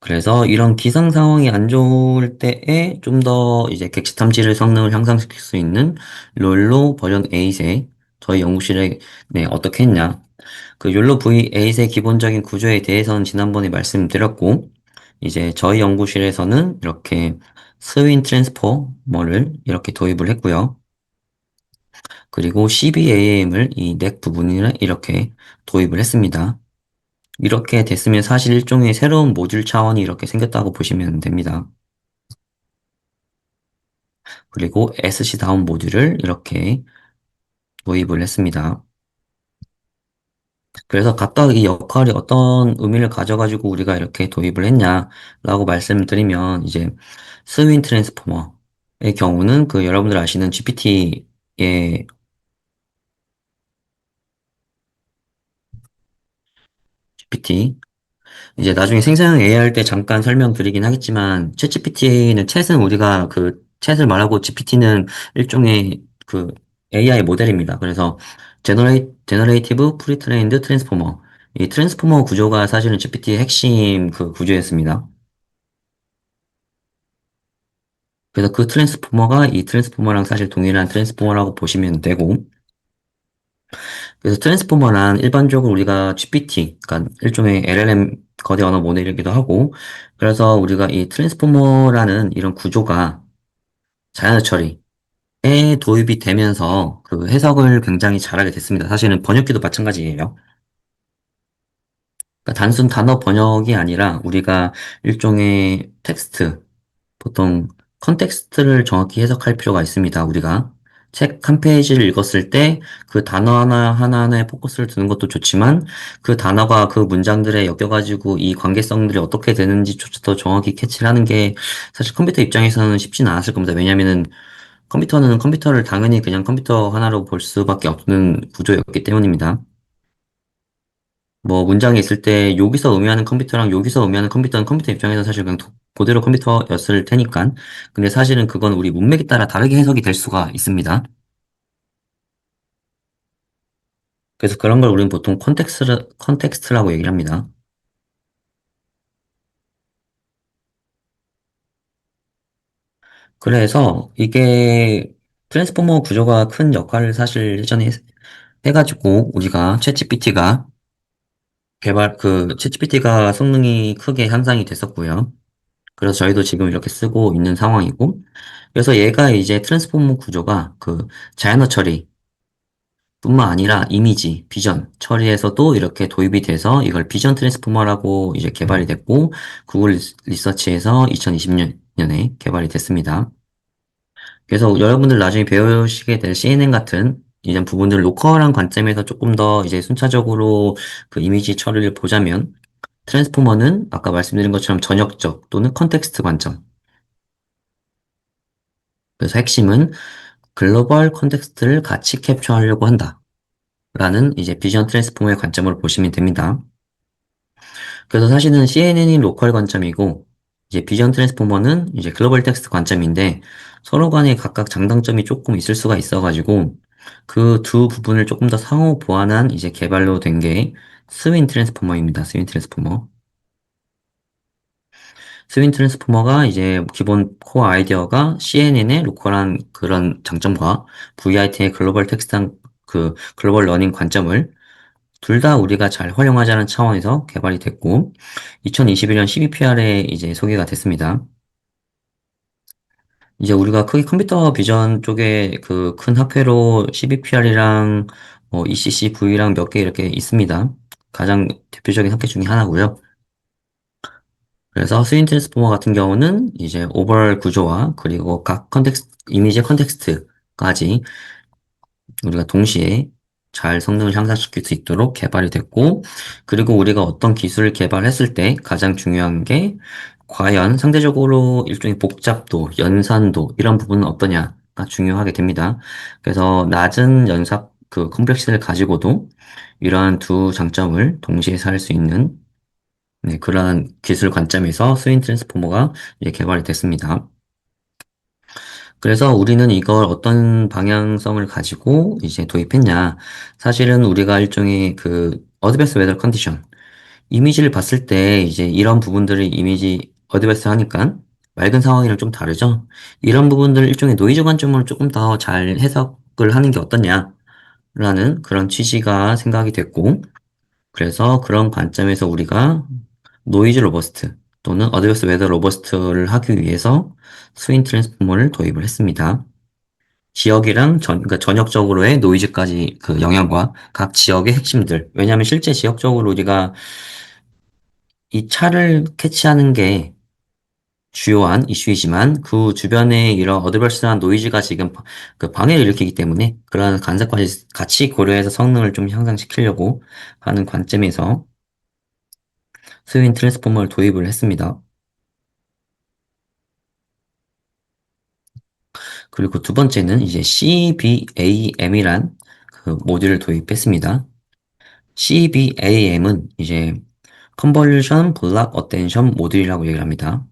그래서 이런 기상 상황이 안 좋을 때에 좀 더 이제 객지 탐지를 성능을 향상시킬 수 있는 롤로 버전 8에 저희 연구실에 네, 어떻게 했냐. 그 욜로 V8의 기본적인 구조에 대해서는 지난번에 말씀드렸고, 이제 저희 연구실에서는 이렇게 스윈 트랜스포머를 이렇게 도입을 했고요. 그리고 CBAM을 이 넥 부분에 이렇게 도입을 했습니다. 이렇게 됐으면 사실 일종의 새로운 모듈 차원이 이렇게 생겼다고 보시면 됩니다. 그리고 SC 다운 모듈을 이렇게 도입을 했습니다. 그래서 각각 이 역할이 어떤 의미를 가져가지고 우리가 이렇게 도입을 했냐라고 말씀드리면 이제 스윈 트랜스포머의 경우는 그 여러분들 아시는 GPT의 GPT 이제 나중에 생성형 AI 할 때 잠깐 설명드리긴 하겠지만 챗GPT는 챗은 우리가 그 챗을 말하고 GPT는 일종의 그 AI 모델입니다. 그래서 제너레이티브 프리트레인드 트랜스포머 이 트랜스포머 구조가 사실은 GPT의 핵심 그 구조였습니다. 그래서 그 트랜스포머가 이 트랜스포머랑 사실 동일한 트랜스포머라고 보시면 되고, 그래서 트랜스포머란 일반적으로 우리가 GPT, 그러니까 일종의 LLM 거대 언어 모델이기도 하고, 그래서 우리가 이 트랜스포머라는 이런 구조가 자연어 처리에 도입이 되면서 그 해석을 굉장히 잘하게 됐습니다. 사실은 번역기도 마찬가지예요. 그러니까 단순 단어 번역이 아니라 우리가 일종의 텍스트, 보통 컨텍스트를 정확히 해석할 필요가 있습니다. 우리가 책 한 페이지를 읽었을 때 그 단어 하나하나에 포커스를 두는 것도 좋지만 그 단어가 그 문장들에 엮여가지고 이 관계성들이 어떻게 되는지조차도 정확히 캐치를 하는 게 사실 컴퓨터 입장에서는 쉽지는 않았을 겁니다. 왜냐면은 컴퓨터는 컴퓨터를 당연히 그냥 컴퓨터 하나로 볼 수밖에 없는 구조였기 때문입니다. 뭐 문장이 있을 때 여기서 의미하는 컴퓨터랑 여기서 의미하는 컴퓨터는 컴퓨터 입장에서 사실 그냥 그대로 컴퓨터였을 테니까. 근데 사실은 그건 우리 문맥에 따라 다르게 해석이 될 수가 있습니다. 그래서 그런 걸 우리는 보통 컨텍스트라고 얘기를 합니다. 그래서 이게 트랜스포머 구조가 큰 역할을 사실 예전에 해가지고 우리가 챗GPT가 성능이 크게 향상이 됐었고요. 그래서 저희도 지금 이렇게 쓰고 있는 상황이고, 그래서 얘가 이제 트랜스포머 구조가 그 자연어 처리 뿐만 아니라 이미지, 비전 처리에서도 이렇게 도입이 돼서 이걸 비전 트랜스포머라고 이제 개발이 됐고, 구글 리서치에서 2020년에 개발이 됐습니다. 그래서 여러분들 나중에 배우시게 될 CNN 같은 이런 부분들 로컬한 관점에서 조금 더 이제 순차적으로 그 이미지 처리를 보자면, 트랜스포머는 아까 말씀드린 것처럼 전역적 또는 컨텍스트 관점. 그래서 핵심은 글로벌 컨텍스트를 같이 캡처하려고 한다. 라는 이제 비전 트랜스포머의 관점으로 보시면 됩니다. 그래서 사실은 CNN이 로컬 관점이고, 이제 비전 트랜스포머는 이제 글로벌 텍스트 관점인데, 서로 간에 각각 장단점이 조금 있을 수가 있어가지고, 그 두 부분을 조금 더 상호 보완한 이제 개발로 된 게 스윈 트랜스포머입니다. 스윈 트랜스포머. 스윈 트랜스포머가 이제 기본 코어 아이디어가 CNN의 로컬한 그런 장점과 VIT의 글로벌 텍스트한 그 글로벌 러닝 관점을 둘 다 우리가 잘 활용하자는 차원에서 개발이 됐고, 2021년 12PR에 이제 소개가 됐습니다. 이제 우리가 크게 컴퓨터 비전 쪽에 그 큰 학회로 12PR이랑 ECC, V랑 몇 개 이렇게 있습니다. 가장 대표적인 학회 중에 하나고요. 그래서 스윈 트랜스포머 같은 경우는 이제 오버럴 구조와 그리고 각 이미지 컨텍스트까지 우리가 동시에 잘 성능을 향상시킬 수 있도록 개발이 됐고, 그리고 우리가 어떤 기술을 개발했을 때 가장 중요한 게 과연 상대적으로 일종의 복잡도, 연산도 이런 부분은 어떠냐가 중요하게 됩니다. 그래서 낮은 연삽 그 컴플렉스를 가지고도 이러한 두 장점을 동시에 살 수 있는 네, 그러한 기술 관점에서 스윈 트랜스포머가 이제 개발이 됐습니다. 그래서 우리는 이걸 어떤 방향성을 가지고 이제 도입했냐. 사실은 우리가 일종의 그 어드밴스 웨더 컨디션, 이미지를 봤을 때 이제 이런 부분들을 이미지 어드베스 하니까 맑은 상황이랑 좀 다르죠? 이런 부분들을 일종의 노이즈 관점으로 조금 더 잘 해석을 하는 게 어떠냐라는 그런 취지가 생각이 됐고, 그래서 그런 관점에서 우리가 노이즈 로버스트 또는 어드베스 웨더 로버스트를 하기 위해서 스윈 트랜스포머를 도입을 했습니다. 지역이랑 그러니까 전역적으로의 노이즈까지 그 영향과 각 지역의 핵심들. 왜냐하면 실제 지역적으로 우리가 이 차를 캐치하는 게 주요한 이슈이지만 그 주변에 이런 어드버스한 노이즈가 지금 그 방해를 일으키기 때문에 그러한 간섭까지 같이 고려해서 성능을 좀 향상시키려고 하는 관점에서 스윈 트랜스포머를 도입을 했습니다. 그리고 두 번째는 이제 CBAM이란 그 모듈을 도입했습니다. CBAM은 이제 컨볼루션 블락 어텐션 모듈이라고 얘기를 합니다.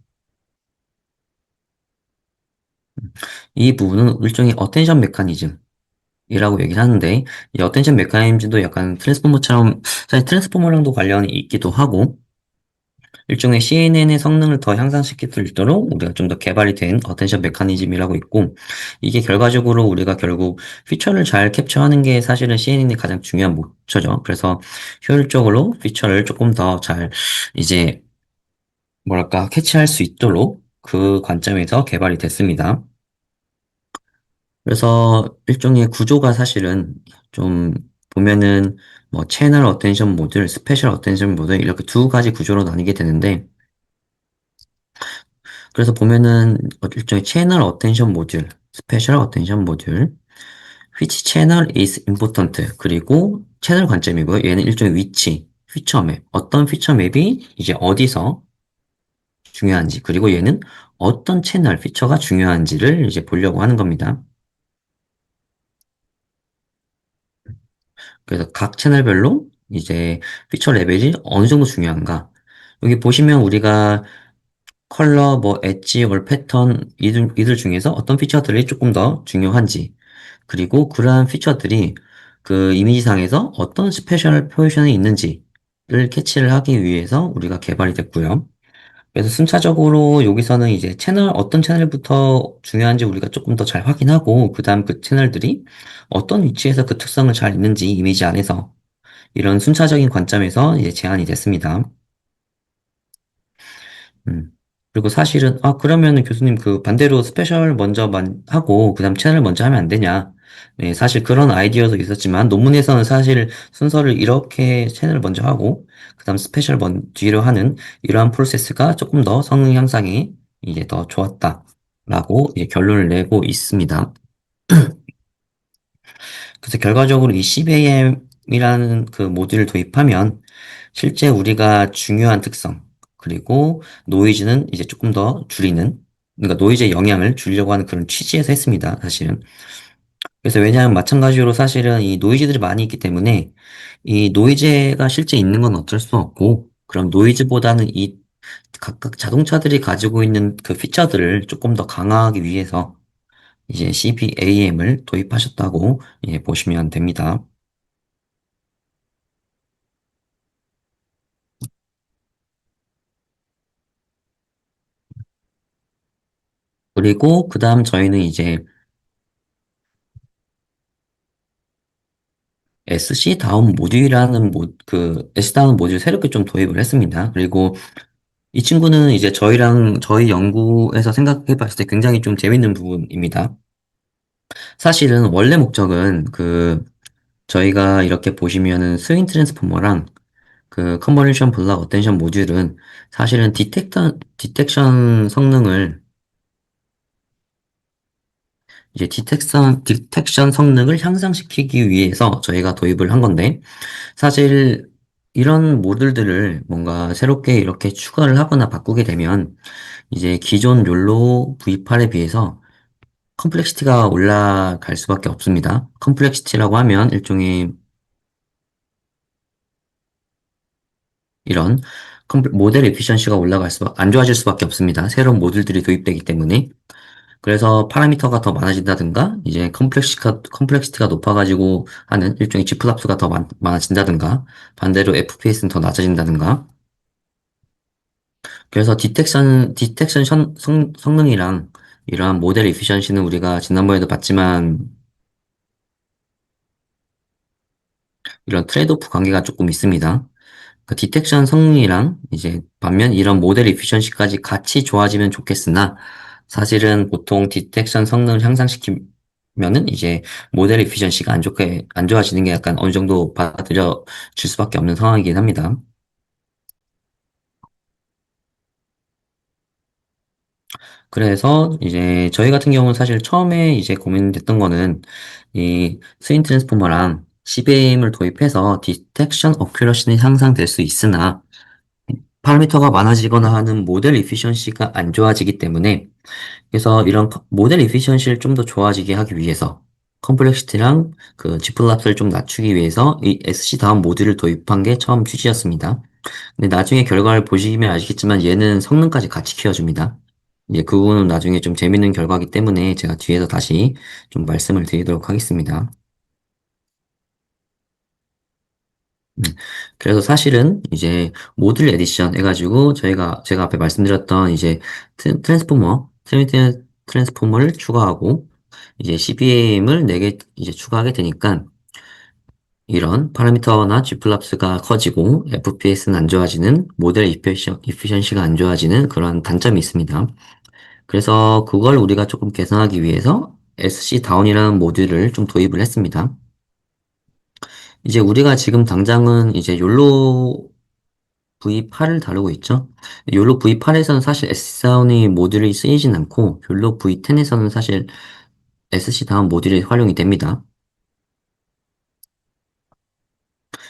이 부분은 일종의 어텐션 메커니즘이라고 얘기를 하는데, 이 어텐션 메커니즘도 약간 트랜스포머처럼 사실 트랜스포머랑도 관련이 있기도 하고, 일종의 CNN의 성능을 더 향상시킬 수 있도록 우리가 좀 더 개발이 된 어텐션 메커니즘이라고 있고, 이게 결과적으로 우리가 결국 피처를 잘 캡처하는 게 사실은 CNN의 가장 중요한 목표죠. 그래서 효율적으로 피처를 조금 더 잘 이제 뭐랄까 캐치할 수 있도록 그 관점에서 개발이 됐습니다. 그래서 일종의 구조가 사실은 좀 보면은 뭐 채널 어텐션 모듈, 스페셜 어텐션 모듈 이렇게 두 가지 구조로 나뉘게 되는데, 그래서 보면은 일종의 채널 어텐션 모듈, 스페셜 어텐션 모듈, which channel is important, 그리고 채널 관점이고요. 얘는 일종의 위치, 피처 맵, 어떤 피처 맵이 이제 어디서 중요한지, 그리고 얘는 어떤 채널 피처가 중요한지를 이제 보려고 하는 겁니다. 그래서 각 채널별로 이제 피처 레벨이 어느 정도 중요한가. 여기 보시면 우리가 컬러, 뭐, 엣지, 월 패턴, 이들 중에서 어떤 피처들이 조금 더 중요한지, 그리고 그러한 피처들이 그 이미지상에서 어떤 스페셜 포지션에 있는지를 캐치를 하기 위해서 우리가 개발이 됐고요. 그래서 순차적으로 여기서는 이제 어떤 채널부터 중요한지 우리가 조금 더 잘 확인하고, 그 다음 그 채널들이 어떤 위치에서 그 특성을 잘 있는지 이미지 안에서 이런 순차적인 관점에서 이제 제안이 됐습니다. 음. 그리고 사실은, 그러면은 교수님 그 반대로 스페셜 먼저 하고, 그 다음 채널 먼저 하면 안 되냐? 네, 사실 그런 아이디어도 있었지만, 논문에서는 사실 순서를 이렇게 채널 먼저 하고, 그 다음 스페셜 뒤로 하는 이러한 프로세스가 조금 더 성능 향상에 이제 더 좋았다라고 이제 결론을 내고 있습니다. 그래서 결과적으로 이 CBAM이라는 그 모듈을 도입하면 실제 우리가 중요한 특성, 그리고 노이즈는 이제 조금 더 줄이는, 그러니까 노이즈의 영향을 줄이려고 하는 그런 취지에서 했습니다, 사실은. 그래서 왜냐하면 마찬가지로 사실은 이 노이즈들이 많이 있기 때문에 이 노이즈가 실제 있는 건 어쩔 수 없고, 그럼 노이즈보다는 이 각각 자동차들이 가지고 있는 그 피처들을 조금 더 강화하기 위해서 이제 CBAM을 도입하셨다고 예, 보시면 됩니다. 그리고 그 다음 저희는 이제 SC 다운 모듈이라는 SC 다운 모듈 새롭게 좀 도입을 했습니다. 그리고 이 친구는 이제 저희 연구에서 생각해 봤을 때 굉장히 좀 재밌는 부분입니다. 사실은 원래 목적은 저희가 이렇게 보시면은 스윙 트랜스포머랑 그 컨버리션 블락 어텐션 모듈은 사실은 디텍션 성능을 이제 디텍션 성능을 향상시키기 위해서 저희가 도입을 한 건데, 사실 이런 모듈들을 뭔가 새롭게 이렇게 추가를 하거나 바꾸게 되면 이제 기존 욜로 V8에 비해서 컴플렉시티가 올라갈 수밖에 없습니다. 컴플렉시티라고 하면 일종의 이런 모델 에피션시가 안 좋아질 수밖에 없습니다. 새로운 모듈들이 도입되기 때문에. 그래서 파라미터가 더 많아진다든가, 이제 컴플렉시티가 높아가지고 하는 일종의 지프랍수가 더 많아진다든가, 반대로 FPS는 더 낮아진다든가, 그래서 디텍션 성능이랑 이러한 모델 이피션시는 우리가 지난번에도 봤지만, 이런 트레이드오프 관계가 조금 있습니다. 그 디텍션 성능이랑 이제 반면 이런 모델 이피션시까지 같이 좋아지면 좋겠으나 사실은 보통 디텍션 성능을 향상시키면은 이제 모델 이피션시가 안 좋아지는 게 약간 어느 정도 받아들여질 수밖에 없는 상황이긴 합니다. 그래서 이제 저희 같은 경우는 사실 처음에 이제 고민됐던 거는 이 스윙 트랜스포머랑 CBAM을 도입해서 디텍션 어큐러시는 향상될 수 있으나 파라미터가 많아지거나 하는 모델 이피션시가 안 좋아지기 때문에 그래서 이런 모델 이피션시를 좀 더 좋아지게 하기 위해서 컴플렉시티랑 그 지플랍스를 좀 낮추기 위해서 이 SC 다운 모듈을 도입한 게 처음 취지였습니다. 근데 나중에 결과를 보시면 아시겠지만 얘는 성능까지 같이 키워줍니다. 이제 그 부분은 나중에 좀 재밌는 결과이기 때문에 제가 뒤에서 다시 좀 말씀을 드리도록 하겠습니다. 음, 그래서 사실은 이제 모듈 에디션 해가지고 제가 앞에 말씀드렸던 이제 트랜스포머를 추가하고 이제 CBAM을 4개 이제 추가하게 되니까 이런 파라미터나 G플랍스가 커지고 FPS는 안 좋아지는 모델 이피션시가 안 좋아지는 그런 단점이 있습니다. 그래서 그걸 우리가 조금 개선하기 위해서 SC 다운이라는 모듈을 좀 도입을 했습니다. 이제 우리가 지금 당장은 이제 욜로 V8을 다루고 있죠. 욜로 V8에서는 사실 SC 다운이 모듈이 쓰이진 않고 욜로 V10에서는 사실 SC 다운 모듈이 활용이 됩니다.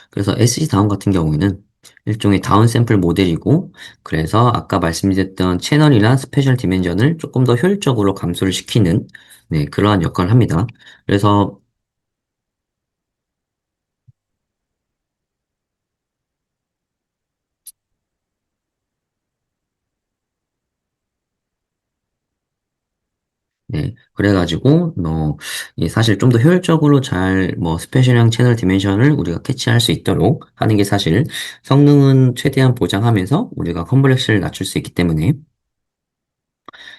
그래서 SC 다운 같은 경우에는 일종의 다운 샘플 모델이고, 그래서 아까 말씀드렸던 채널이나 스페셜 디멘전을 조금 더 효율적으로 감소를 시키는, 네, 그러한 역할을 합니다. 그래서, 네, 그래가지고, 이 사실 좀 더 효율적으로 스페셜형 채널 디멘션을 우리가 캐치할 수 있도록 하는 게 사실 성능은 최대한 보장하면서 우리가 컴플렉스를 낮출 수 있기 때문에,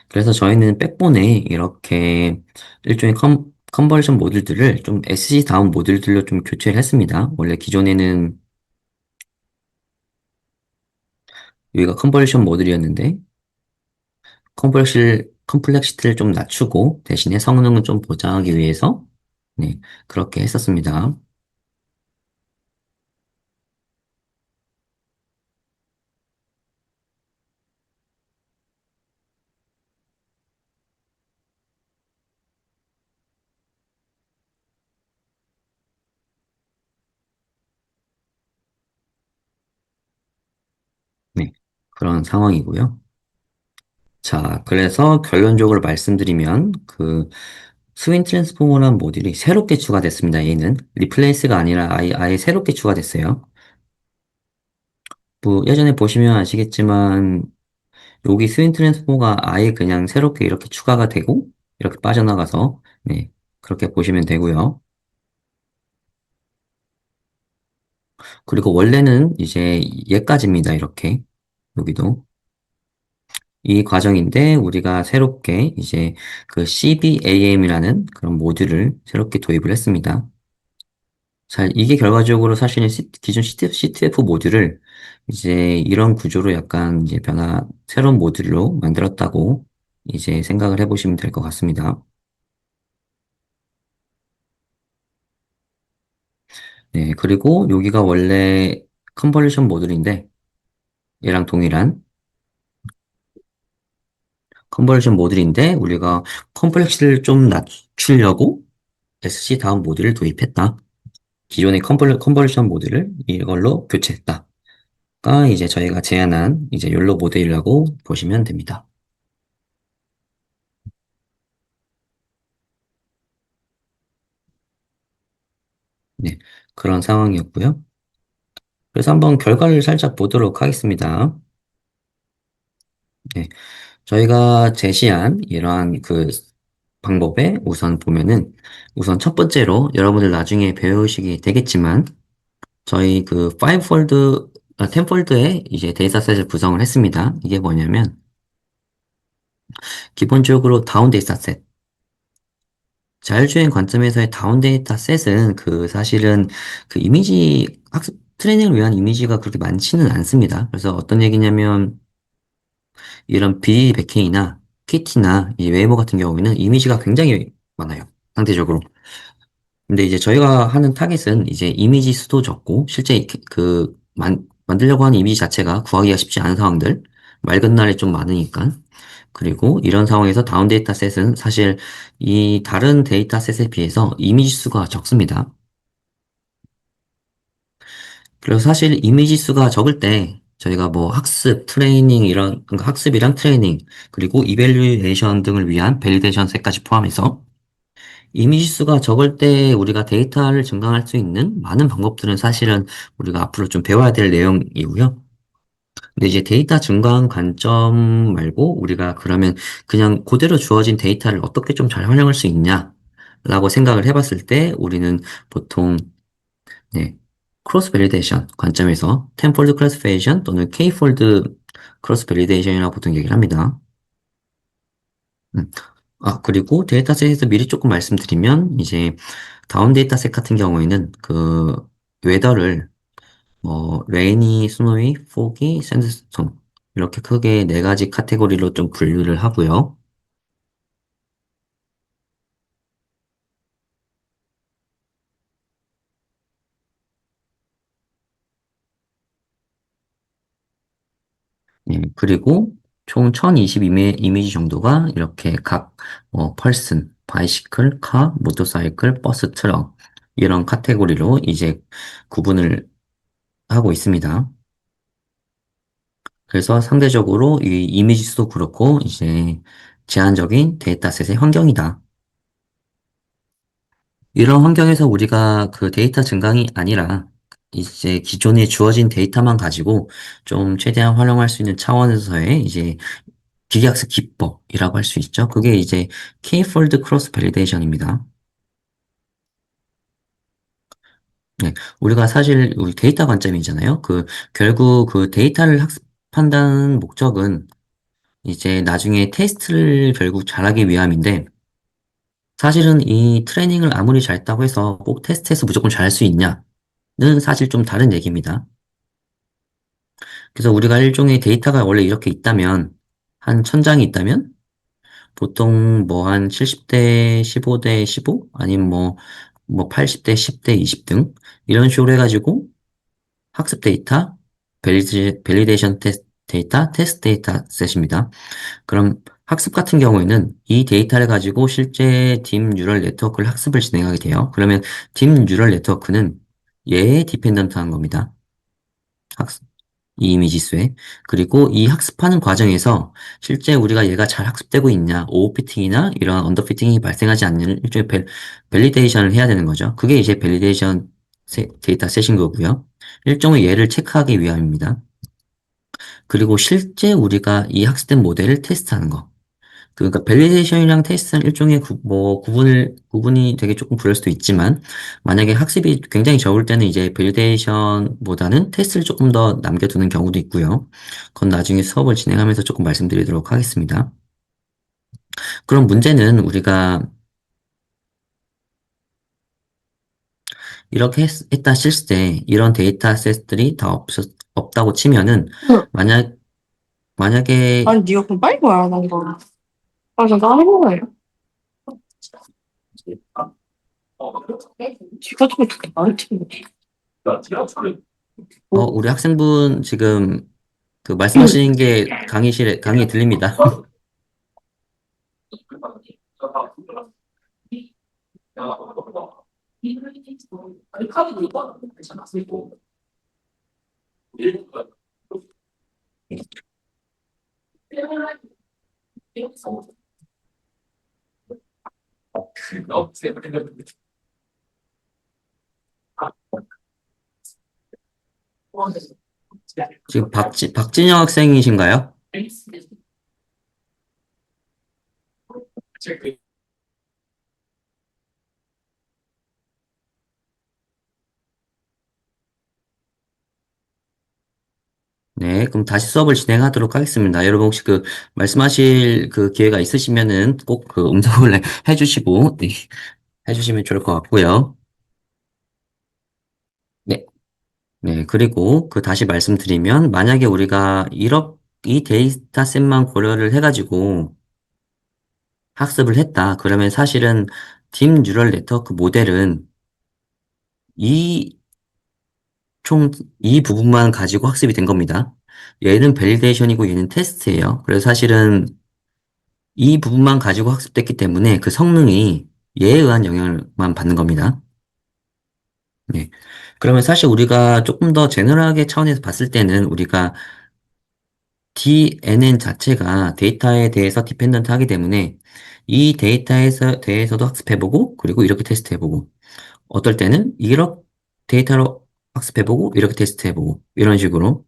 그래서 저희는 백본에 이렇게 일종의 컨버전 모듈들을 좀 SC 다운 모듈들로 좀 교체를 했습니다. 원래 기존에는 여기가 컨버전 모듈이었는데 컴플렉시티를 좀 낮추고 대신에 성능을 좀 보장하기 위해서 네, 그렇게 했었습니다. 네, 그런 상황이고요. 자, 그래서 결론적으로 말씀드리면 그 스윈 트랜스포머라는 모듈이 새롭게 추가됐습니다. 얘는 리플레이스가 아니라 아예 새롭게 추가됐어요. 뭐 예전에 보시면 아시겠지만 여기 스윈 트랜스포가 아예 그냥 새롭게 이렇게 추가가 되고 이렇게 빠져나가서 네 그렇게 보시면 되고요. 그리고 원래는 이제 얘까지입니다. 이렇게 여기도 이 과정인데 우리가 새롭게 이제 그 CBAM이라는 그런 모듈을 새롭게 도입을 했습니다. 자, 이게 결과적으로 사실은 기존 CTF 모듈을 이제 이런 구조로 약간 이제 새로운 모듈로 만들었다고 이제 생각을 해보시면 될 것 같습니다. 네, 그리고 여기가 원래 컨버전 모듈인데 얘랑 동일한 컨버전 모듈인데 우리가 컴플렉스를 좀 낮추려고 SC 다운 모듈을 도입했다. 기존의 컨버전 모듈을 이걸로 교체했다. 가 이제 저희가 제안한 이제 욜로 모델이라고 보시면 됩니다. 네, 그런 상황이었고요. 그래서 한번 결과를 살짝 보도록 하겠습니다. 네, 저희가 제시한 이러한 그 방법에 우선 보면은 우선 첫 번째로 여러분들 나중에 배우시게 되겠지만 저희 그 5폴드, 10폴드의 이제 데이터셋을 구성을 했습니다. 이게 뭐냐면 기본적으로 다운 데이터셋. 자율주행 관점에서의 다운 데이터셋은 그 사실은 그 이미지 학습 트레이닝을 위한 이미지가 그렇게 많지는 않습니다. 그래서 어떤 얘기냐면 이런 비백케이나 KT나 이 웨이모 같은 경우에는 이미지가 굉장히 많아요. 상대적으로. 근데 이제 저희가 하는 타겟은 이제 이미지 수도 적고 실제 만들려고 하는 이미지 자체가 구하기가 쉽지 않은 상황들 맑은 날이 좀 많으니까 그리고 이런 상황에서 다운 데이터셋은 사실 이 다른 데이터셋에 비해서 이미지 수가 적습니다. 그래서 사실 이미지 수가 적을 때 저희가 뭐 학습, 트레이닝 이런 그러니까 학습이랑 트레이닝 그리고 이벨리에이션 등을 위한 밸리데이션 셋까지 포함해서 이미지 수가 적을 때 우리가 데이터를 증강할 수 있는 많은 방법들은 사실은 우리가 앞으로 좀 배워야 될 내용이고요. 근데 이제 데이터 증강 관점 말고 우리가 그러면 그냥 그대로 주어진 데이터를 어떻게 좀 잘 활용할 수 있냐라고 생각을 해봤을 때 우리는 보통 네, 크로스 베리데이션 관점에서 텐폴드 클래시피케이션 또는 K폴드 크로스 베리데이션이라고 보통 얘기를 합니다. 음. 그리고 데이터셋에서 미리 조금 말씀드리면 이제 다운 데이터셋 같은 경우에는 그 웨더를 뭐 레이니, 스노이, 포기, 샌드스톤 이렇게 크게 네 가지 카테고리로 좀 분류를 하고요. 예, 그리고 총 1022의 이미지 정도가 이렇게 각 펄슨, 바이시클, 카, 모터사이클, 버스, 트럭 이런 카테고리로 이제 구분을 하고 있습니다. 그래서 상대적으로 이 이미지 수도 그렇고 이제 제한적인 데이터셋의 환경이다. 이런 환경에서 우리가 그 데이터 증강이 아니라 이제 기존에 주어진 데이터만 가지고 좀 최대한 활용할 수 있는 차원에서의 이제 기계학습 기법이라고 할 수 있죠. 그게 이제 K-fold cross validation입니다. 네, 우리가 사실 우리 데이터 관점이잖아요. 결국 그 데이터를 학습한다는 목적은 이제 나중에 테스트를 결국 잘하기 위함인데 사실은 이 트레이닝을 아무리 잘했다고 해서 꼭 테스트에서 무조건 잘할 수 있냐는 사실 좀 다른 얘기입니다. 그래서 우리가 일종의 데이터가 원래 이렇게 있다면 한 1000장이 있다면 보통 뭐 한 70대 15대 15 아니면 뭐 80대 10대 20 등 이런 식으로 해가지고 학습 데이터, 밸리데이션 데이터, 테스트 데이터 셋입니다. 그럼 학습 같은 경우에는 이 데이터를 가지고 실제 딥 뉴럴 네트워크를 학습을 진행하게 돼요. 그러면 딥 뉴럴 네트워크는 얘에 디펜던트한 겁니다. 학습. 이 이미지수에. 그리고 이 학습하는 과정에서 실제 우리가 얘가 잘 학습되고 있냐, 오버피팅이나 이런 언더피팅이 발생하지 않는 일종의 밸리데이션을 해야 되는 거죠. 그게 이제 밸리데이션 데이터 셋인 거고요. 일종의 얘를 체크하기 위함입니다. 그리고 실제 우리가 이 학습된 모델을 테스트하는 거. 그러니까 밸리데이션이랑 테스트는 일종의 구분이 되게 조금 그럴 수도 있지만, 만약에 학습이 굉장히 적을 때는 이제 밸리데이션보다는 테스트를 조금 더 남겨두는 경우도 있고요. 그건 나중에 수업을 진행하면서 조금 말씀드리도록 하겠습니다. 그럼 문제는 우리가 이렇게 했다 칠 때, 이런 데이터셋들이 다 없다고 치면은, 응. 만약, 만약에, 아니, 네가 그럼 빨리 말하는 거야. 아, 잠깐 하는 거예요. 지가 좀 그렇게 말했지. 뭐. 우리 학생분 지금 그 말씀하시는 게 강의에 들립니다. 지금 박진영 학생이신가요? 네, 그럼 다시 수업을 진행하도록 하겠습니다. 여러분 혹시 그 말씀하실 그 기회가 있으시면은 꼭 그 음성을 해주시고, 네, 해주시면 좋을 것 같고요. 네, 네, 그리고 그 다시 말씀드리면 만약에 우리가 이 데이터셋만 고려를 해가지고 학습을 했다. 그러면 사실은 딥 뉴럴 네트워크 모델은 이 총 이 부분만 가지고 학습이 된 겁니다. 얘는 밸리데이션이고 얘는 테스트예요. 그래서 사실은 이 부분만 가지고 학습됐기 때문에 그 성능이 얘에 의한 영향만 받는 겁니다. 네. 그러면 사실 우리가 조금 더 제너럴하게 차원에서 봤을 때는 우리가 DNN 자체가 데이터에 대해서 디펜던트 하기 때문에 이 대해서도 학습해보고 그리고 이렇게 테스트해보고 어떨 때는 이렇게 데이터로 학습해보고 이렇게 테스트해보고 이런 식으로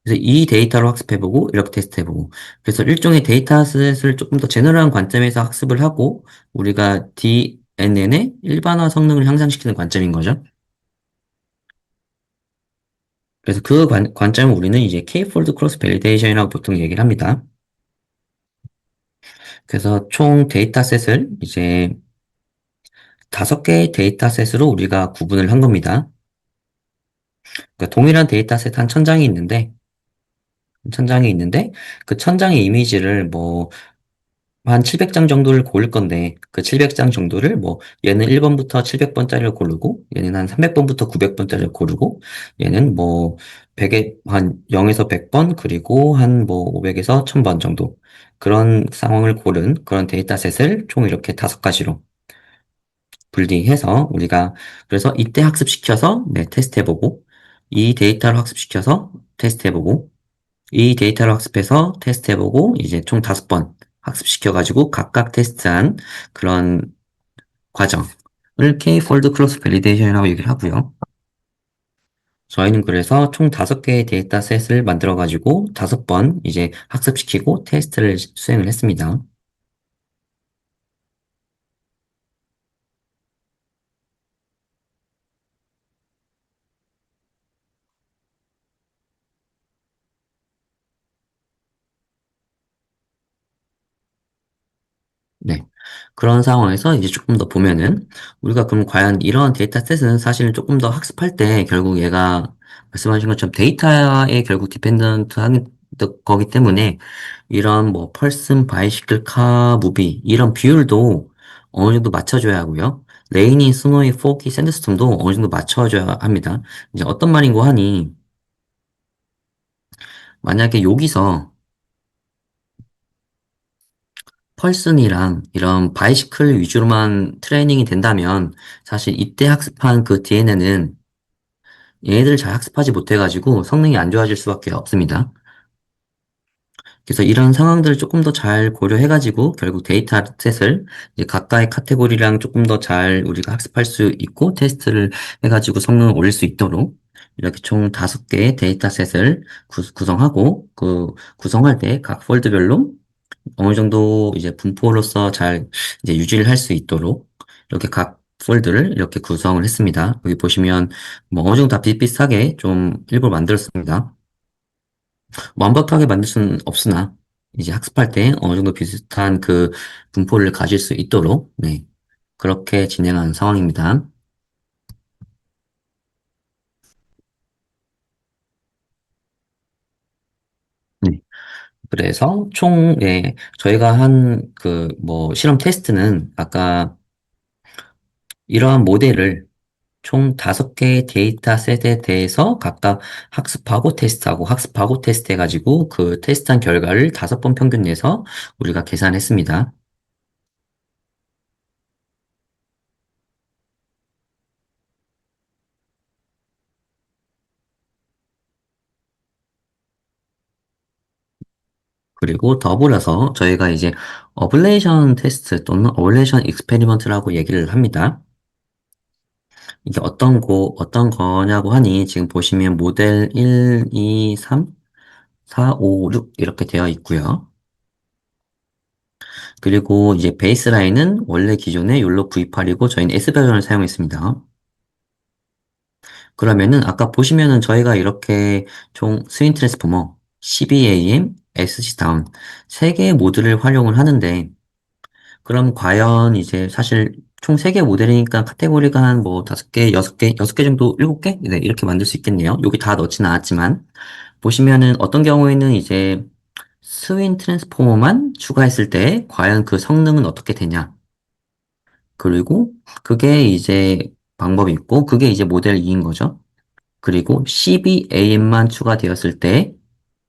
그래서 이 데이터로 학습해보고 이렇게 테스트해보고 그래서 일종의 데이터셋을 조금 더 제너럴한 관점에서 학습을 하고 우리가 DNN의 일반화 성능을 향상시키는 관점인 거죠. 그래서 그 관점을 우리는 이제 K-fold cross validation이라고 보통 얘기를 합니다. 그래서 총 데이터셋을 이제 5개의 데이터셋으로 우리가 구분을 한 겁니다. 그러니까 동일한 데이터셋 한 천장이 있는데 그 천장의 이미지를 뭐 한 700장 정도를 고를 건데 그 700장 정도를 뭐 얘는 1번부터 700번짜리를 고르고 얘는 한 300번부터 900번짜리를 고르고 얘는 뭐 100에 한 0에서 100번 그리고 한 뭐 500에서 1000번 정도 그런 상황을 고른 그런 데이터셋을 총 이렇게 5가지로 분리해서 우리가 그래서 이때 학습시켜서 네, 테스트해보고 이 데이터를 학습시켜서 테스트해보고 이 데이터를 학습해서 테스트해보고 이제 총 5번 학습시켜가지고 각각 테스트한 그런 과정을 K-fold cross validation이라고 얘기를 하고요. 저희는 그래서 총 5개의 데이터셋을 만들어가지고 5번 이제 학습시키고 테스트를 수행을 했습니다. 네. 그런 상황에서 이제 조금 더 보면은, 우리가 그럼 과연 이런 데이터셋은 사실은 조금 더 학습할 때 결국 얘가 말씀하신 것처럼 데이터에 결국 디펜던트 하는 거기 때문에 이런 뭐 펄슨, 바이시클, 카, 무비 이런 비율도 어느 정도 맞춰줘야 하고요. 레이니, 스노이, 포키, 샌드스톰도 어느 정도 맞춰줘야 합니다. 이제 어떤 말인고 하니, 만약에 여기서 펄슨이랑 이런 바이시클 위주로만 트레이닝이 된다면 사실 이때 학습한 그 DNA는 얘네들 잘 학습하지 못해가지고 성능이 안 좋아질 수밖에 없습니다. 그래서 이런 상황들을 조금 더 잘 고려해가지고 결국 데이터셋을 이제 각각의 카테고리랑 조금 더 잘 우리가 학습할 수 있고 테스트를 해가지고 성능을 올릴 수 있도록 이렇게 총 5개의 데이터셋을 구성하고 그 구성할 때 각 폴드별로 어느 정도 이제 분포로서 잘 이제 유지를 할 수 있도록 이렇게 각 폴드를 이렇게 구성을 했습니다. 여기 보시면 뭐 어느 정도 다 비슷비슷하게 좀 일부러 만들었습니다. 완벽하게 만들 수는 없으나 이제 학습할 때 어느 정도 비슷한 그 분포를 가질 수 있도록 네, 그렇게 진행한 상황입니다. 네. 그래서 총 예, 저희가 한 그 뭐 실험 테스트는 아까 이러한 모델을 총 5개의 데이터셋에 대해서 각각 학습하고 테스트해가지고 그 테스트한 결과를 5번 평균 내서 우리가 계산했습니다. 그리고 더불어서 저희가 이제 어블레이션 테스트 또는 어블레이션 익스페리먼트라고 얘기를 합니다. 이게 어떤 거냐고 하니 지금 보시면 모델 1, 2, 3, 4, 5, 6 이렇게 되어 있고요. 그리고 이제 베이스라인은 원래 기존의 욜로 V8이고 저희는 S 버전을 사용했습니다. 그러면은 아까 보시면은 저희가 이렇게 총 스윙 트랜스포머 12AM, SC 다운 세 개의 모드를 활용을 하는데 그럼 과연 이제 사실 총 3개 모델이니까 카테고리가 한 뭐 5개, 6개, 6개 정도, 7개? 네, 이렇게 만들 수 있겠네요. 여기 다 넣진 않았지만 보시면은 어떤 경우에는 이제 스윈 트랜스포머만 추가했을 때 과연 그 성능은 어떻게 되냐. 그리고 그게 이제 방법이 있고 그게 이제 모델 2인 거죠. 그리고 CBAM만 추가되었을 때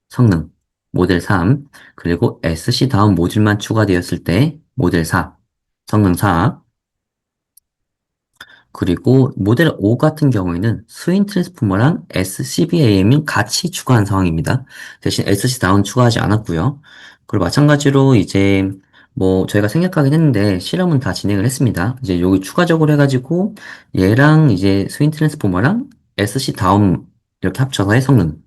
성능 모델 3, 그리고 SC 다운 모듈만 추가되었을 때 모델 4, 성능 4, 그리고 모델 5 같은 경우에는 스윙 트랜스포머랑 SCBAM이 같이 추가한 상황입니다. 대신 SC 다운 추가하지 않았고요. 그리고 마찬가지로 이제 뭐 저희가 생략하긴 했는데 실험은 다 진행을 했습니다. 이제 여기 추가적으로 해가지고 얘랑 이제 스윙 트랜스포머랑 SC 다운 이렇게 합쳐서의 성능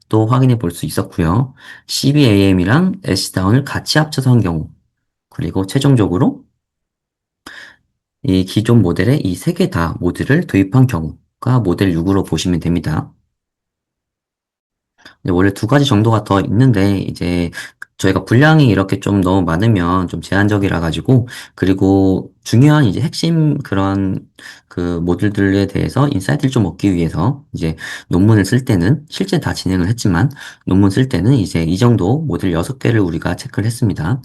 또 확인해 볼 수 있었고요. CBAM이랑 SC 다운을 같이 합쳐서 한 경우 그리고 최종적으로 이 기존 모델에 이 세 개 다 모드를 도입한 경우가 모델 6으로 보시면 됩니다. 근데 원래 두 가지 정도가 더 있는데 이제 저희가 분량이 이렇게 좀 너무 많으면 좀 제한적이라 가지고 그리고 중요한 이제 핵심 그런 그 모듈들에 대해서 인사이트를 좀 얻기 위해서 이제 논문을 쓸 때는 실제 다 진행을 했지만 논문 쓸 때는 이제 이 정도 모듈 6개를 우리가 체크를 했습니다.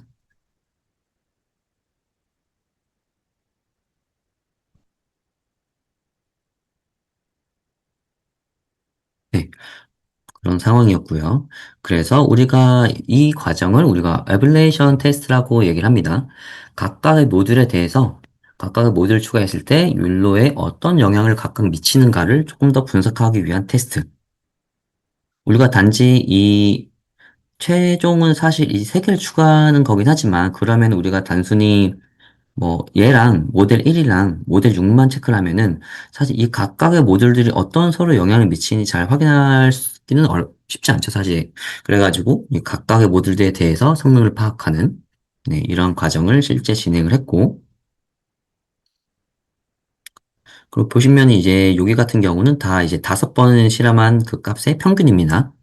네. 그런 상황이었고요. 그래서 우리가 이 과정을 우리가 에블레이션 테스트라고 얘기를 합니다. 각각의 모듈에 대해서 각각의 모듈을 추가했을 때 율로에 어떤 영향을 각각 미치는가를 조금 더 분석하기 위한 테스트. 우리가 단지 이 최종은 사실 이 세 개를 추가하는 거긴 하지만 그러면 우리가 단순히 뭐 얘랑 모델 1이랑 모델 6만 체크를 하면은 사실 이 각각의 모듈들이 어떤 서로 영향을 미치는지 잘 확인하기는 쉽지 않죠, 사실. 그래가지고 이 각각의 모듈들에 대해서 성능을 파악하는 네, 이런 과정을 실제 진행을 했고 그리고 보시면 이제 여기 같은 경우는 다 이제 5번 실험한 그 값의 평균입니다.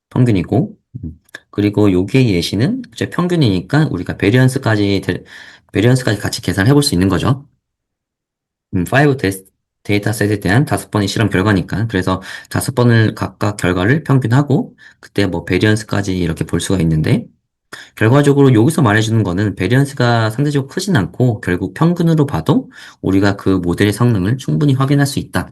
평균이고 그리고 여기의 예시는 이제 평균이니까 우리가 베리언스까지 같이 계산해 볼 수 있는 거죠. 5 데이터셋에 대한 5번의 실험 결과니까. 그래서 5번을 각각 결과를 평균하고, 그때 뭐 베리언스까지 이렇게 볼 수가 있는데, 결과적으로 여기서 말해주는 거는 베리언스가 상대적으로 크진 않고, 결국 평균으로 봐도 우리가 그 모델의 성능을 충분히 확인할 수 있다.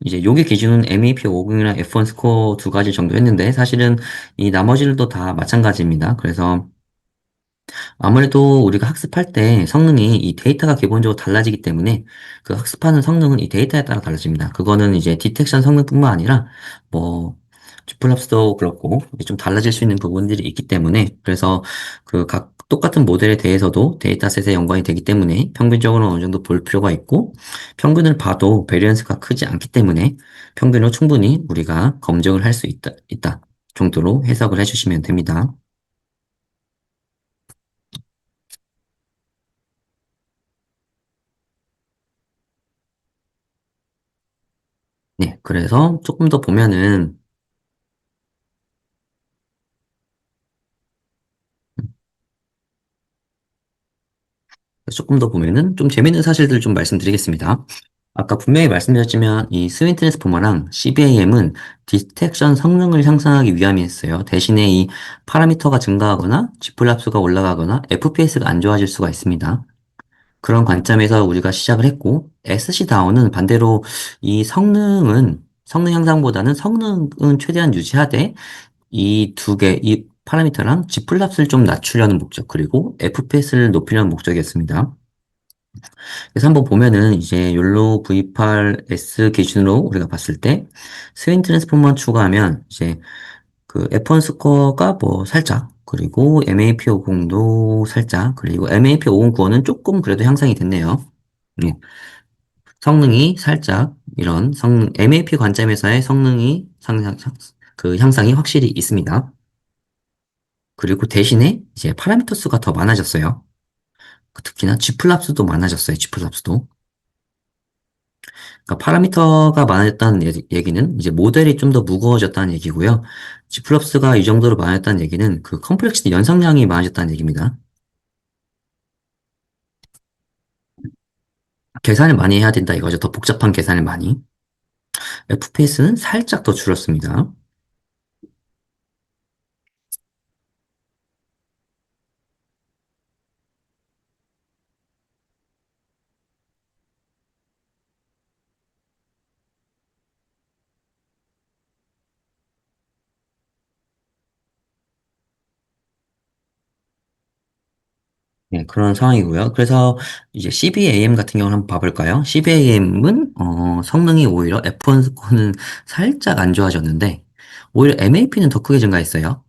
이제 요게 기준은 MAP 50이랑 F1 스코어 두 가지 정도 했는데, 사실은 이 나머지들도 다 마찬가지입니다. 그래서 아무래도 우리가 학습할 때 성능이 이 데이터가 기본적으로 달라지기 때문에 그 학습하는 성능은 이 데이터에 따라 달라집니다. 그거는 이제 디텍션 성능뿐만 아니라 뭐 G플랍스도 그렇고 이게 좀 달라질 수 있는 부분들이 있기 때문에 그래서 그 각 똑같은 모델에 대해서도 데이터셋에 연관이 되기 때문에 평균적으로 어느 정도 볼 필요가 있고 평균을 봐도 베리언스가 크지 않기 때문에 평균으로 충분히 우리가 검증을 할 수 있다 정도로 해석을 해주시면 됩니다. 네, 그래서 조금 더 보면은, 좀 재밌는 사실들 좀 말씀드리겠습니다. 아까 분명히 말씀드렸지만, 이 스윈 트랜스포머랑 CBAM은 디텍션 성능을 향상하기 위함이었어요. 대신에 이 파라미터가 증가하거나, G플랍수가 올라가거나, FPS가 안 좋아질 수가 있습니다. 그런 관점에서 우리가 시작을 했고, SC 다운은 반대로 이 성능 향상보다는 성능은 최대한 유지하되, 이 파라미터랑 G플랍스를 좀 낮추려는 목적, 그리고 FPS를 높이려는 목적이었습니다. 그래서 한번 보면은 이제 욜로 V8S 기준으로 우리가 봤을 때 스윙 트랜스포머 추가하면 이제 그 F1 스코어가 뭐 살짝, 그리고 MAP50도 살짝, 그리고 MAP509는 조금 그래도 향상이 됐네요. 예. 성능이 살짝 이런 MAP 관점에서의 성능이 그 향상이 확실히 있습니다. 그리고 대신에 이제 파라미터 수가 더 많아졌어요. 특히나 G플랍스도 많아졌어요. G플랍스도. 그러니까 파라미터가 많아졌다는 얘기는 이제 모델이 좀 더 무거워졌다는 얘기고요. G플랍스가 이 정도로 많아졌다는 얘기는 그 컴플렉시티 연산량이 많아졌다는 얘기입니다. 계산을 많이 해야 된다 이거죠. 더 복잡한 계산을 많이. FPS는 살짝 더 줄었습니다. 네, 그런 상황이고요. 그래서 이제 CBAM 같은 경우는 한번 봐볼까요? CBAM은 성능이 오히려 F1 거는 살짝 안 좋아졌는데 오히려 MAP는 더 크게 증가했어요.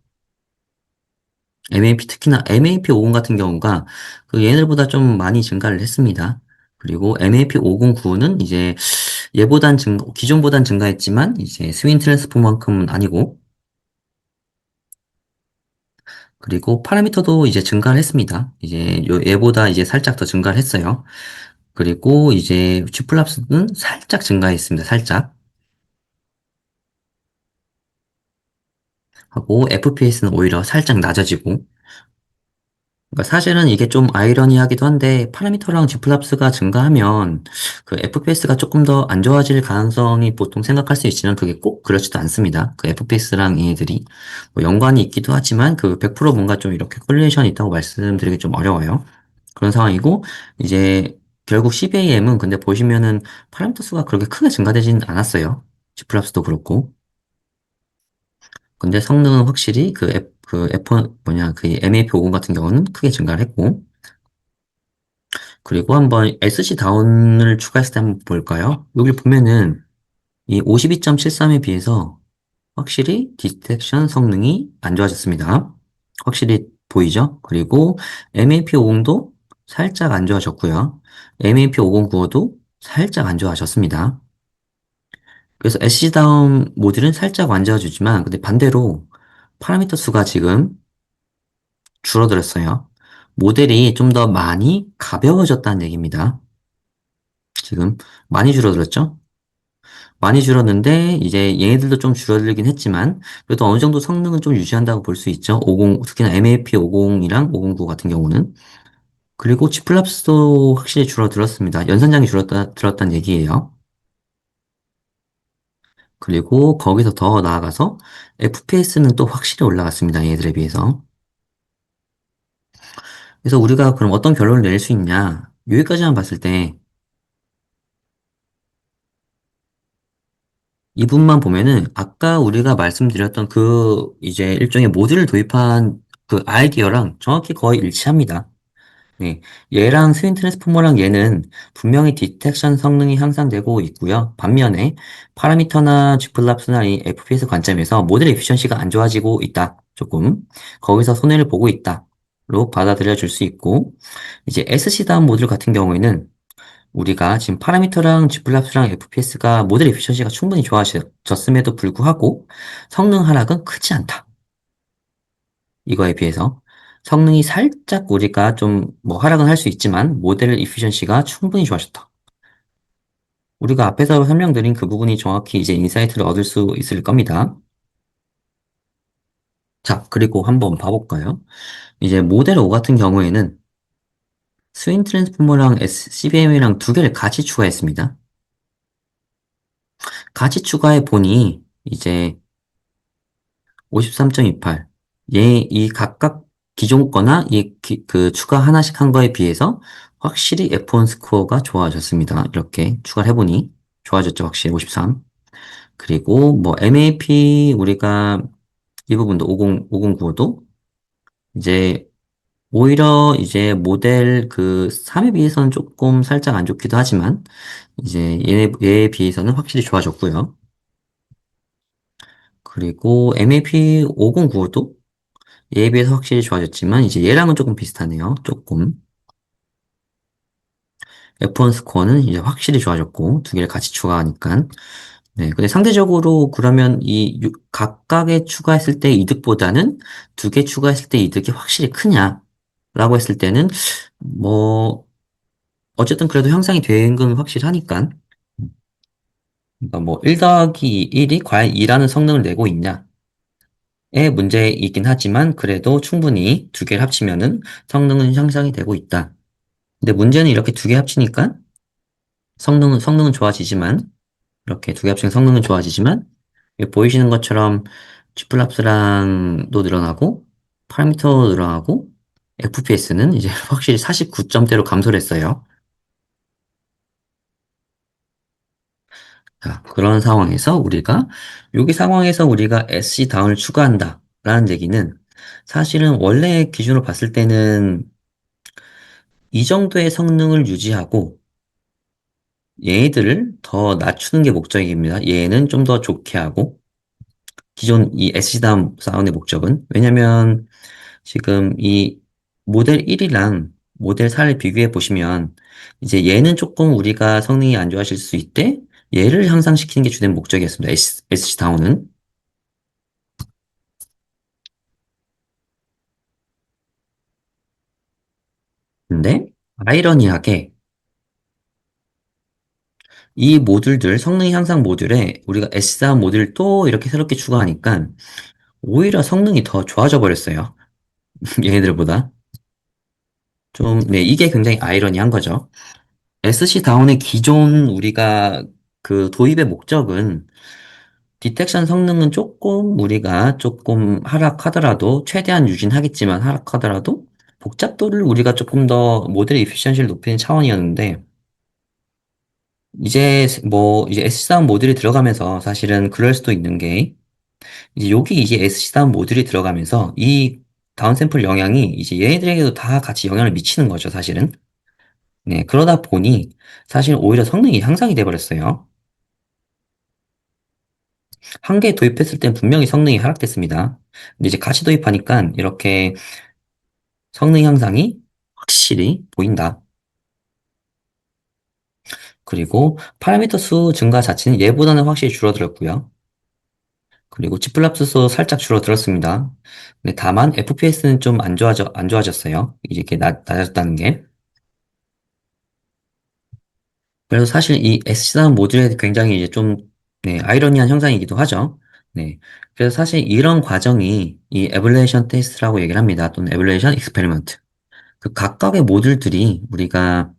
MAP 특히나 MAP 50 같은 경우가 그 얘네들보다 좀 많이 증가를 했습니다. 그리고 MAP 509는 이제 기존보단 증가했지만 이제 스윈 트랜스포만큼은 아니고 그리고 파라미터도 이제 증가를 했습니다. 이제 얘보다 이제 살짝 더 증가를 했어요. 그리고 이제 G플랍스는 살짝 증가했습니다. 살짝. 하고 FPS는 오히려 살짝 낮아지고. 그러니까 사실은 이게 좀 아이러니하기도 한데 파라미터랑 G플랍스가 증가하면 그 FPS가 조금 더 안 좋아질 가능성이 보통 생각할 수 있지만 그게 꼭 그렇지도 않습니다. 그 FPS랑 얘네들이 뭐 연관이 있기도 하지만 그 100% 뭔가 좀 이렇게 콜리레이션이 있다고 말씀드리기 좀 어려워요. 그런 상황이고 이제 결국 CBAM은 근데 보시면은 파라미터 수가 그렇게 크게 증가되진 않았어요. G플랍스도 그렇고. 근데 성능은 확실히 그 F1 뭐냐 그 MAP50 같은 경우는 크게 증가를 했고 그리고 한번 SC 다운을 추가했을 때 한번 볼까요? 여기 보면은 이 52.73에 비해서 확실히 디텍션 성능이 안 좋아졌습니다. 확실히 보이죠? 그리고 MAP50도 살짝 안 좋아졌고요. MAP5095도 살짝 안 좋아졌습니다. 그래서 SC 다운 모듈은 살짝 안 좋아지지만 근데 반대로 파라미터 수가 지금 줄어들었어요. 모델이 좀 더 많이 가벼워졌다는 얘기입니다. 지금 많이 줄어들었죠? 많이 줄었는데 이제 얘네들도 좀 줄어들긴 했지만 그래도 어느 정도 성능은 좀 유지한다고 볼 수 있죠. 50 특히나 MAP 50이랑 509 같은 경우는 그리고 G플랍스도 확실히 줄어들었습니다. 연산량이 들었다는 얘기예요. 그리고 거기서 더 나아가서 FPS는 또 확실히 올라갔습니다. 얘들에 비해서. 그래서 우리가 그럼 어떤 결론을 내릴 수 있냐? 여기까지만 봤을 때 이 부분만 보면은 아까 우리가 말씀드렸던 그 이제 일종의 모듈을 도입한 그 아이디어랑 정확히 거의 일치합니다. 네. 얘랑 스윈 트랜스포머랑 얘는 분명히 디텍션 성능이 향상되고 있고요. 반면에 파라미터나 G플랍스나 이 FPS 관점에서 모델 에피션시가 안 좋아지고 있다. 조금 거기서 손해를 보고 있다로 받아들여 줄 수 있고 이제 SC 다운 모듈 같은 경우에는 우리가 지금 파라미터랑 G플랍스랑 FPS가 모델 에피션시가 충분히 좋아졌음에도 불구하고 성능 하락은 크지 않다. 이거에 비해서 성능이 살짝 우리가 좀 뭐 하락은 할 수 있지만 모델 에피션시가 충분히 좋아졌다. 우리가 앞에서 설명드린 그 부분이 정확히 이제 인사이트를 얻을 수 있을 겁니다. 자, 그리고 한번 봐볼까요? 이제 모델 5 같은 경우에는 스윈 트랜스포머랑 CBM이랑 두 개를 같이 추가했습니다. 같이 추가해 보니 이제 53.28. 이 각각 기존 거나 그 추가 하나씩 한 거에 비해서 확실히 F1 스코어가 좋아졌습니다. 이렇게 추가를 해보니 좋아졌죠. 확실히 53. 그리고 뭐 MAP 우리가 이 부분도 5095도 이제 오히려 이제 모델 그 3에 비해서는 조금 살짝 안 좋기도 하지만 이제 얘에 비해서는 확실히 좋아졌고요. 그리고 MAP 5095도 얘에 비해서 확실히 좋아졌지만 이제 얘랑은 조금 비슷하네요. 조금. F1 스코어는 이제 확실히 좋아졌고 두 개를 같이 추가하니까 네, 근데 상대적으로 그러면 각각에 추가했을 때 이득보다는 두 개 추가했을 때 이득이 확실히 크냐라고 했을 때는 뭐 어쨌든 그래도 형상이 된 건 확실하니까. 그러니까 뭐 1 더하기 1이 과연 2라는 성능을 내고 있냐의 문제이긴 하지만 그래도 충분히 두 개를 합치면은 성능은 향상이 되고 있다. 근데 문제는 이렇게 두 개 합치니까 성능은 좋아지지만 이렇게 두 개 합치면 성능은 좋아지지만 여기 보이시는 것처럼 G플랍스랑도 늘어나고 파라미터도 늘어나고 FPS는 이제 확실히 49점대로 감소를 했어요. 자, 그런 상황에서 여기 상황에서 우리가 SC 다운을 추가한다 라는 얘기는 사실은 원래 기준으로 봤을 때는 이 정도의 성능을 유지하고 얘들을 더 낮추는 게 목적입니다. 얘는 좀 더 좋게 하고 기존 이 SC 다운 사운드의 목적은 왜냐면 지금 이 모델 1이랑 모델 4를 비교해 보시면 이제 얘는 조금 우리가 성능이 안 좋아질 수 있대 얘를 향상시키는 게 주된 목적이었습니다. SC 다운은. 근데 아이러니하게 이 모듈들 성능 향상 모듈에 우리가 S3 모듈 또 이렇게 새롭게 추가하니까 오히려 성능이 더 좋아져 버렸어요. 얘네들보다. 좀, 네, 이게 굉장히 아이러니한 거죠. SC 다운의 기존 우리가 그 도입의 목적은 디텍션 성능은 조금 우리가 조금 하락하더라도 최대한 유진하겠지만 하락하더라도 복잡도를 우리가 조금 더 모델 이피션시를 높이는 차원이었는데 이제 SC3 모듈이 들어가면서 사실은 그럴 수도 있는 게 이제 여기 이제 SC3 모듈이 들어가면서 이 다운샘플 영향이 이제 얘네들에게도 다 같이 영향을 미치는 거죠, 사실은. 네, 그러다 보니 사실 오히려 성능이 향상이 돼 버렸어요. 한 개 도입했을 땐 분명히 성능이 하락됐습니다. 근데 이제 같이 도입하니까 이렇게 성능 향상이 확실히 보인다. 그리고 파라미터 수 증가 자체는 얘보다는 확실히 줄어들었고요. 그리고 지플랍스 수 살짝 줄어들었습니다. 근데 다만 FPS는 좀 안 좋아졌어요. 이제 이렇게 낮아졌다는 게. 그래서 사실 이 SC3 모듈에 굉장히 이제 좀, 네, 아이러니한 현상이기도 하죠. 네. 그래서 사실 이런 과정이 이 에벌레이션 테스트라고 얘기를 합니다. 또는 에벌레이션 익스페리먼트. 그 각각의 모듈들이 우리가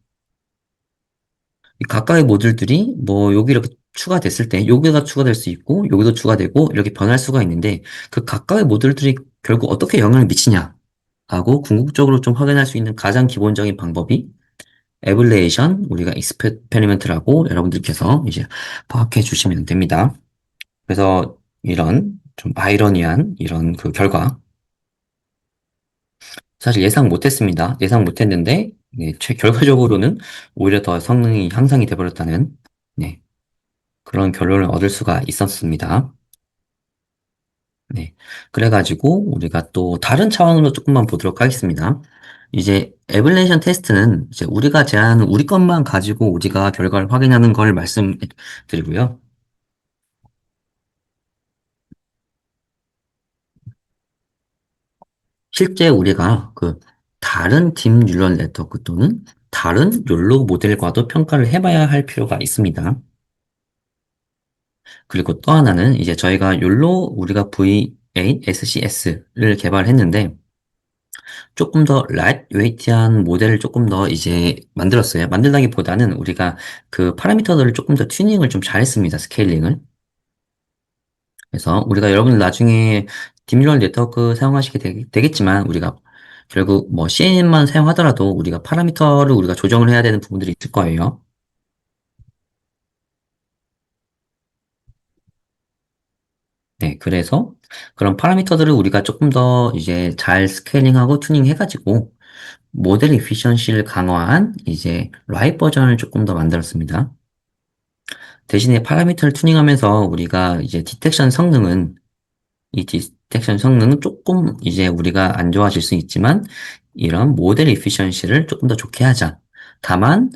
이 각각의 모듈들이 뭐 여기 이렇게 추가됐을 때 여기가 추가될 수 있고 여기도 추가되고 이렇게 변할 수가 있는데 그 각각의 모듈들이 결국 어떻게 영향을 미치냐라고 궁극적으로 좀 확인할 수 있는 가장 기본적인 방법이 에블레이션 우리가 익스페리먼트라고 여러분들께서 이제 파악해 주시면 됩니다. 그래서 이런 좀 아이러니한 이런 그 결과 사실 예상 못했습니다. 예상 못했는데 네, 결과적으로는 오히려 더 성능이 향상이 돼버렸다는 네, 그런 결론을 얻을 수가 있었습니다. 네. 그래가지고 우리가 또 다른 차원으로 조금만 보도록 하겠습니다. 이제 에블레이션 테스트는 이제 우리가 제안한 우리 것만 가지고 우리가 결과를 확인하는 걸 말씀드리고요. 실제 우리가 그 다른 딥 뉴럴 네트워크 또는 다른 욜로 모델과도 평가를 해봐야 할 필요가 있습니다. 그리고 또 하나는 이제 저희가 욜로 우리가 V8 SCS를 개발했는데 조금 더 라이트웨이트한 모델을 조금 더 이제 만들었어요. 만들다기보다는 우리가 그 파라미터들을 조금 더 튜닝을 좀 잘했습니다. 스케일링을. 그래서 우리가 여러분들 나중에 딥뉴럴 네트워크 사용하시게 되겠지만 우리가 결국 뭐 CNN만 사용하더라도 우리가 파라미터를 우리가 조정을 해야 되는 부분들이 있을 거예요. 네, 그래서 그런 파라미터들을 우리가 조금 더 이제 잘 스케일링하고 튜닝해가지고 모델 이피션시를 강화한 이제 라이트 버전을 조금 더 만들었습니다. 대신에 파라미터를 튜닝하면서 우리가 이제 이 디텍션 성능은 조금 이제 우리가 안 좋아질 수 있지만 이런 모델 이피션시를 조금 더 좋게 하자. 다만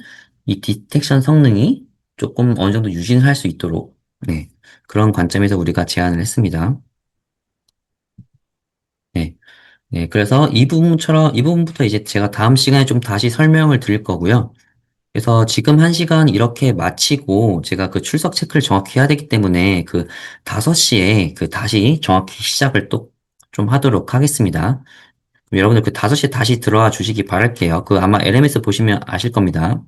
이 디텍션 성능이 조금 어느 정도 유지를 할 수 있도록 네. 그런 관점에서 우리가 제안을 했습니다. 네. 네, 그래서 이 부분부터 이제 제가 다음 시간에 좀 다시 설명을 드릴 거고요. 그래서 지금 한 시간 이렇게 마치고 제가 그 출석 체크를 정확히 해야 되기 때문에 그 5시에 그 다시 정확히 시작을 또 좀 하도록 하겠습니다. 그럼 여러분들 그 5시에 다시 들어와 주시기 바랄게요. 그 아마 LMS 보시면 아실 겁니다.